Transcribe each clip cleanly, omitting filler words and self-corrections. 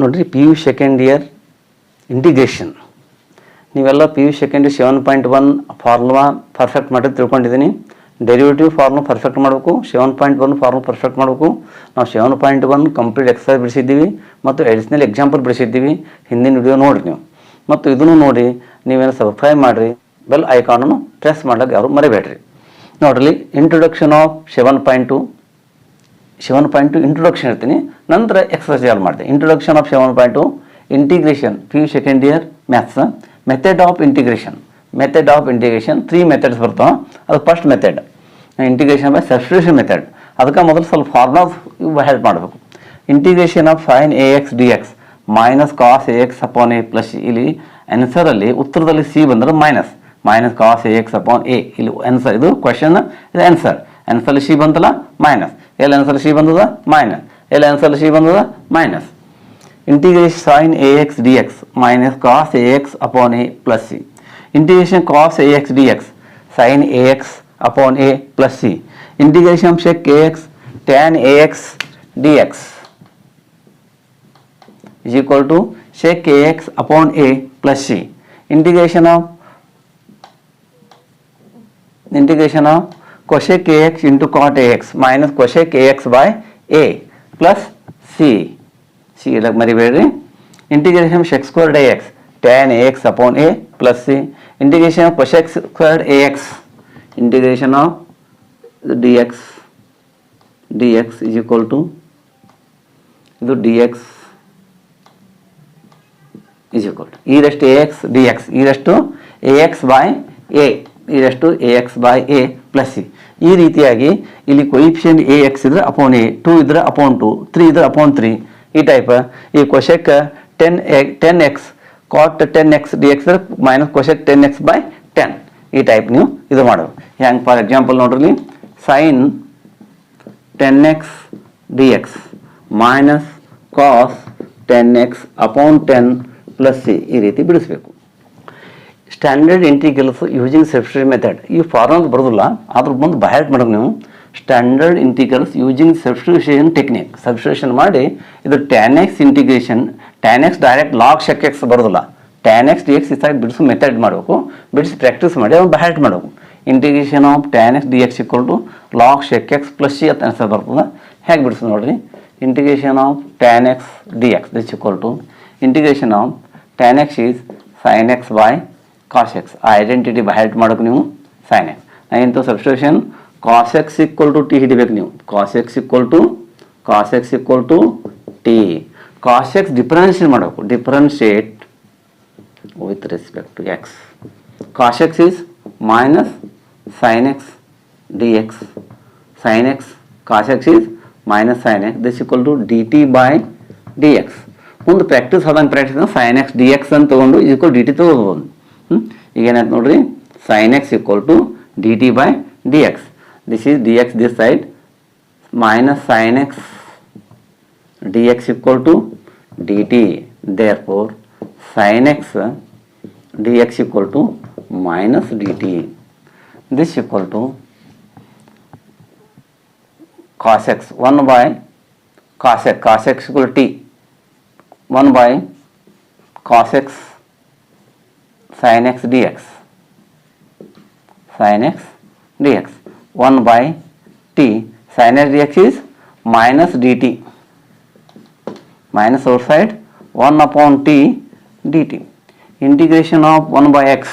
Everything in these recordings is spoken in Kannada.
ನೋಡಿರಿ P U second year integration ನೀವೆಲ್ಲ P U second 7.1 formula perfect ಮಾಡಿ ತಿಳ್ಕೊಂಡಿದ್ದೀನಿ. ಡೆರಿವೇಟಿವ್ ಫಾರ್ಮುಲಾ ಪರ್ಫೆಕ್ಟ್ ಮಾಡಬೇಕು. 7.1 ಫಾರ್ಮುಲಾ ಪರ್ಫೆಕ್ಟ್ ಮಾಡಬೇಕು. ನಾವು 7.1 ಕಂಪ್ಲೀಟ್ ಎಕ್ಸರ್ಸೈಸ್ ಬಿಡಿಸಿದ್ದೀವಿ ಮತ್ತು ಎಡಿಷನಲ್ ಎಕ್ಸಾಂಪಲ್ ಬಿಡಿಸಿದ್ದೀವಿ. ಹಿಂದಿನ ವಿಡಿಯೋ ನೋಡಿರಿ ನೀವು, ಮತ್ತು ಇದನ್ನು ನೋಡಿ ನೀವೇನು ಸಬ್ಸ್ಕ್ರೈಬ್ ಮಾಡಿರಿ, ಬೆಲ್ ಐಕಾನನ್ನು ಪ್ರೆಸ್ ಮಾಡ್ಲಿಕ್ಕೆ ಯಾರು ಮರಿಬೇಡ್ರಿ. ನೋಡ್ರಿ ಇಂಟ್ರೊಡಕ್ಷನ್ ಆಫ್ 7.2 ಇಂಟ್ರೊಡಕ್ಷನ್ ಇರ್ತೀನಿ, ನಂತರ ಎಕ್ಸರ್ಸೈಸ್ ಯಾರು ಮಾಡ್ತೀನಿ. Introduction of 7.2 integration P U second year maths. Method of integration 3 methods ಬರ್ತಾವೆ. ಅದು first method integration by substitution method. ಅದಕ್ಕೆ ಮೊದಲು ಸ್ವಲ್ಪ ಫಾರ್ಮುಲಾಸ್ ಹೆಲ್ಪ್ ಮಾಡಬೇಕು. Integration of sine a x d x minus cos a x upon a plus. ಇಲ್ಲಿ ಆನ್ಸರಲ್ಲಿ ಉತ್ತರದಲ್ಲಿ ಸಿ ಬಂದರೆ minus cos a x upon a. ಇಲ್ಲಿ ಆನ್ಸರ್, ಇದು ಕ್ವಶನ್, ಇದು ಆನ್ಸರ್ಲಿ ಸಿ ಬಂತಲ್ಲ ಮೈನಸ್. ಎಲ್ಲಿ ಆನ್ಸರ್ ಸಿ ಬಂದದ ಮೈನಸ್, ಎಲ್ಲಿ ಆನ್ಸರ್ ಸಿ ಬಂದದ minus. Integration sine a x d x minus cos a x upon a plus c. Integration cos a x d x sine a x upon a plus c. Integration of sec ax tan ax dx is equal to sec ax upon a plus c. Integration of cosec ax into cot ax minus cosec ax by a plus c. c like maribedri. Integration of sec squared ax tan ax upon a plus c. Integration of cosec squared ax. Integration of dx is equal to dx is equal to e raised to ax dx e raised to ax by a plus c. ಈ ರೀತಿಯಾಗಿ ಇಲ್ಲಿ ಕೊಯಿಫಿಷಿಯಂಟ್ ಎ ಎಕ್ಸ್ ಇದ್ರೆ ಅಪಾನ್ ಎ, 2 ಇದ್ರೆ ಅಪಾನ್ 2, 3 ಇದ್ರೆ ಅಪಾನ್ 3. ಈ ಟೈಪ್ ಈ cosec 10x cot 10x dx ಇದ್ರೆ ಮೈನಸ್ ಕೊಶೆಕ್ 10x by 10. ಈ ಟೈಪ್ ನೀವು ಇದು ಮಾಡೋದು. ಹೆಂಗೆ ಫಾರ್ ಎಕ್ಸಾಂಪಲ್ ನೋಡ್ರಿ, sine 10x dx minus cos 10x upon 10 plus c. ಈ ರೀತಿ ಬಿಡಿಸ್ಬೇಕು. Standard integrals using substitution method. ಈ ಫಾರ್ಮುಲಾ ಬರೋದಿಲ್ಲ, ಅದ್ರ ಮುಂದೆ ಬಹಳ ಮಾಡೋದು ನೀವು. Standard integrals using substitution technique. Substitution ಮಾಡಿ ಇದು tan x integration, tan x direct log sec x ಬರೋದಿಲ್ಲ. tan x dx ಈ ಸೈಡ್ ಬಿಡಿಸೋ ಮೆಥಡ್ ಮಾಡಬೇಕು, ಬಿಡಿಸಿ ಪ್ರಾಕ್ಟೀಸ್ ಮಾಡಿ ಅವ್ನು ಬಹಳ ಮಾಡಬೇಕು. Integration of tan x dx equal to log sec x plus c ಅಂತ ಆನ್ಸರ್ ಬರ್ತದೆ. ಹೇಗೆ ಬಿಡಿಸೋದು ನೋಡಿರಿ. Integration of tan x dx this equal to integration of tan x is sin x by cos x. ಆ ಐಡೆಂಟಿಟಿ ಬಹಳ ಮಾಡೋಕೆ ನೀವು sin x. ಇಂಥ substitution cos x equal to t ಹಿಡಿಬೇಕು ನೀವು. cos x equal to t. cos x differentiate ಮಾಡಬೇಕು. Differentiate with respect to x. Cos x is minus sin x dx. Sin x cos x is minus sin x. This equal to dt by dx. ಮುಂದೆ ಪ್ರಾಕ್ಟೀಸ್ ಆದಂಗೆ ಪ್ರಾಕ್ಟೀಸ್ sin x dx ಅಂತ ತೊಗೊಂಡು is equal dt ತೊಗೋಬೋದು. ಈಗ ಏನಾಯ್ತು ನೋಡ್ರಿ, sin x equal to dt by dx. This is dx this side minus sin x dx equal to dt. Therefore sin x dx equal to minus dt. This equal to cos x 1 by cos x equal to t 1 by cos x sin x dx 1 by t sin x dx is minus dt, minus outside 1 upon t dt. Integration of 1 by x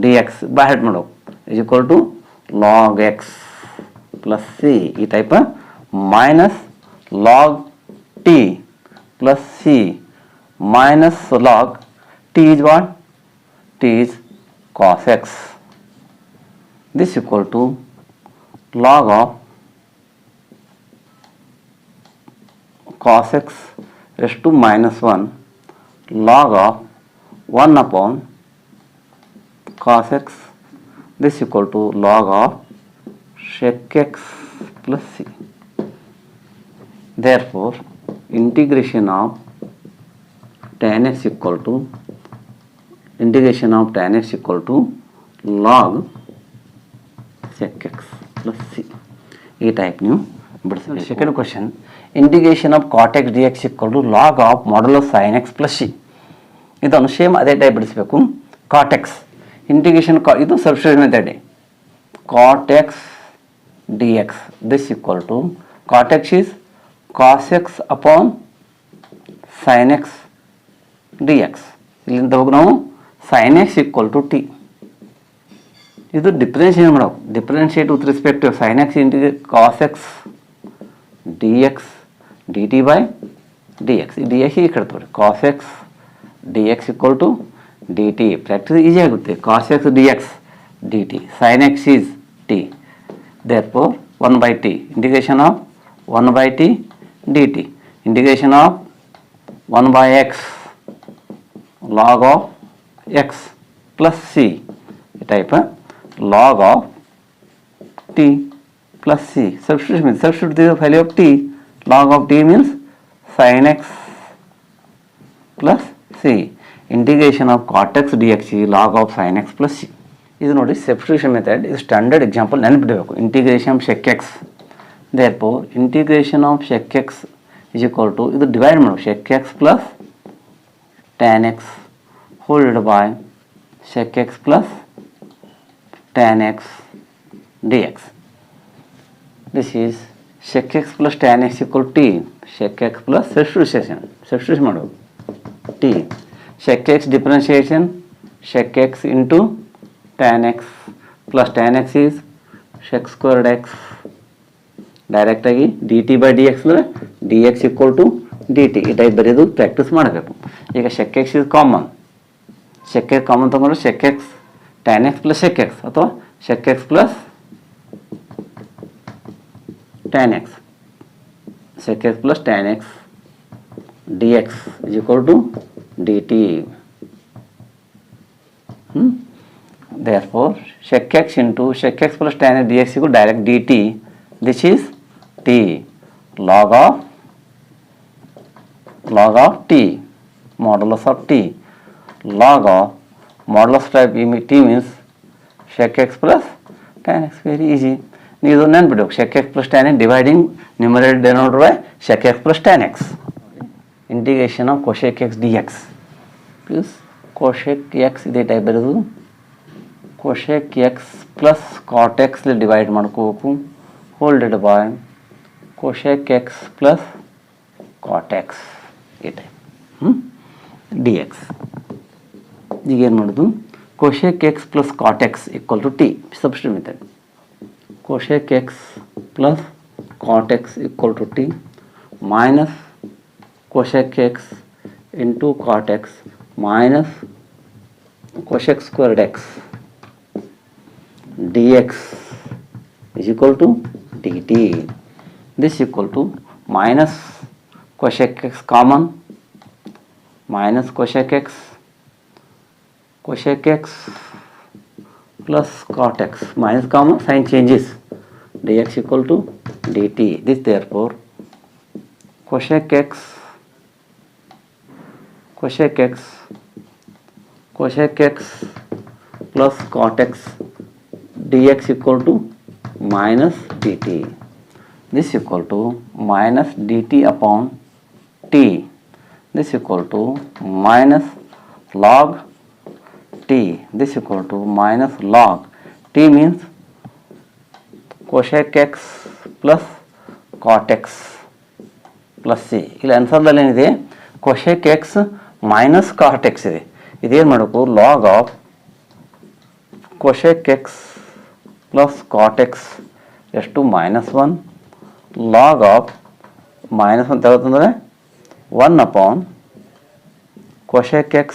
dx by head mado is equal to log x plus c. ಈ type minus log t plus c minus log t is what? T is cos x. This equal to log of cos x raised to minus 1 log of 1 upon cos x. This equal to log of sec x plus c. Therefore integration of tan x equal to log sec x plus c. ಈ ಟೈಪ್ ನೀವು ಬಿಡಿಸಿ. Second question, integration of cot x d x equal to log of modulus sine x plus c. ಇದನ್ನು ಸೇಮ್ ಅದೇ ಟೈಪ್ ಬಿಡಿಸ್ಬೇಕು. ಕಾಟ್ ಎಕ್ಸ್ ಇಂಟಿಗ್ರೇಷನ್ ಇದು substitution method. Cot x d x this equal to cot x is cos x upon sine x d x. ಇಲ್ಲಿಂದ ಹೋಗಿ ನಾವು sine x equal to t. ಇದು ಡಿಫ್ರೆನ್ಷಿಯೇಟ್ ಮಾಡೋದು. Differentiate with respect to sine x integrate cos x d x d t by d x. D x ಈ ಕಡೆ ತಗೊಳ್ಳಿ. Cos x d x equal to d t. Practice easy ಆಗುತ್ತೆ. Cos x d x d t. Sine x is t. Therefore 1 by t. Integration of 1 by t d t. Integration of 1 by x log of x plus c type log of t plus c. Substitute means substitute the value of t. Log of t means sin x plus c. Integration of cot x dx log of sin x plus c. ಇದು ನೋಡಿ ಸಬ್ಸ್ಟಿಟ್ಯೂಷನ್ ಮೆಥಡ್. ಇದು ಸ್ಟ್ಯಾಂಡರ್ಡ್ ಎಕ್ಸಾಂಪಲ್ ನೆನಪಿಡಬೇಕು. Integration of sec x. Therefore integration of sec x is equal to ಇದು ಡಿವೈಡ್ ಮಾಡಬೇಕು. sec x plus tan x whole divided by sec x plus tan x dx. This is sec x plus tan x equal to t. sec x plus substitution ಮಾಡಬೇಕು t. sec x differentiation sec x into tan x plus tan x is sec squared x. Direct ಆಗಿ d t by d x ಅಂದರೆ d x equal to d t. ಈ ಟೈಪ್ ಬರೆಯೋದು ಪ್ರಾಕ್ಟೀಸ್ ಮಾಡಬೇಕು. ಈಗ sec x is common. sec x common ತೊಗೊಂಡ್ರೆ sec x tan x plus sec x ಅಥವಾ sec x plus tan x. sec x plus tan x dx is equal to dt. Therefore sec x into sec x plus tan x dx equal direct dt. This is t log of t modulus of t. Log of modulus type t means sec x plus tan x. Very easy. ನೀವು ನೆನ್ಬಿಡ್ಬೇಕು. sec x plus tan x dividing numerator denominator by sec x plus tan x. Integration of cosec x dx plus cosec x ಇದೇ ಟೈಪ್ ಬರೋದು. cosec x plus cot x divide ಮಾಡ್ಕೋಬೇಕು. whole divided by cosec x plus cot x ಈ ಟೈಪ್ dx. ಈಗ ಏನು ಮಾಡೋದು? cosec x plus cot x equal to t. Substitute method. cosec x plus cot x equal to t minus cosec x into cot x minus cosec squared x dx is equal to dt. This equal to minus cosec x common minus cosec x plus cot x minus common sign changes dx equal to dt. This therefore cosec x plus cot x dx equal to minus dt. This equal to minus dt upon t. This equal to minus log t. This equal to minus log t means cosec x plus cot x plus c. ಇಲ್ಲಿ ಆನ್ಸರ್ದಲ್ಲಿ ಏನಿದೆ? cosec x minus cot x ಇದೆ. ಇದೇನು ಮಾಡಬೇಕು? Log of cosec x plus cot x ಎಷ್ಟು -1 log of -1 ತಗೋತಂದರೆ 1 upon cosec x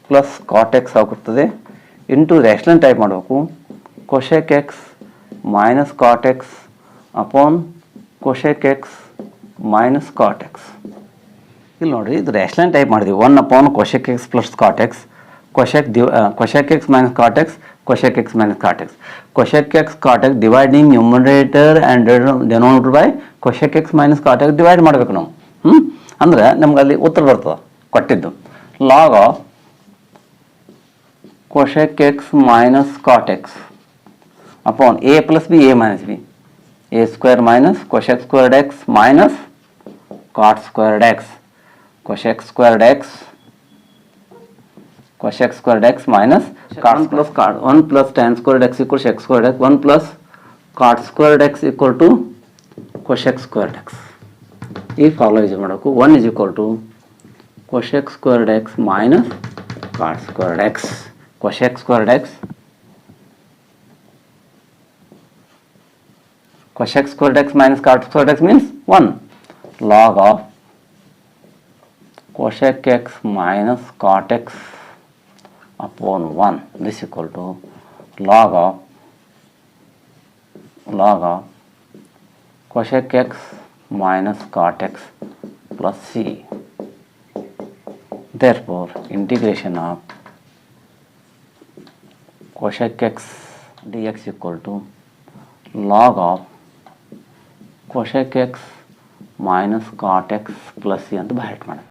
plus cot x ಆಗುತ್ತದೆ ಇಂಟು ರ್ಯಾಷನಲ್ ಟೈಪ್ ಮಾಡಬೇಕು. cosec x minus cot x upon cosec x minus cot x. ಇಲ್ಲಿ ನೋಡಿ, ಇದು ರ್ಯಾಷನಲ್ ಟೈಪ್ ಮಾಡಿದ್ವಿ. 1 upon cosec x plus cot x cosec x minus cot x cosec x minus cot x. cosec x cot x dividing numerator and denominator by cosec x minus cot x divide ಮಾಡಬೇಕು ನಾವು. ಅಂದ್ರೆ ನಮ್ಗೆ ಅಲ್ಲಿ ಉತ್ತರ ಬರ್ತದೆ ಕೊಟ್ಟಿದ್ದು. Log of cosec x minus cot x upon a plus b a minus b a square minus cosec squared x minus cot squared x cosec squared x cosec squared x minus cot 1 plus cot 1 plus tan squared x equals sec squared x 1 plus cot squared x equal to cosec squared x. ಈ ಫಾಲೋ ಯೂಸ್ ಮಾಡೋಕು 1 is equal to cosec squared x minus cot squared x. Cosec squared x cosec squared x minus cot squared x means 1 log of cosec x minus cot x upon 1 this equal to log of cosec x minus cot x plus c. Therefore integration of cosec x dx equal to log of cosec x minus cot x plus c ಅಂತ ಬರೆಯಟ್ ಮಾಡೋಣ.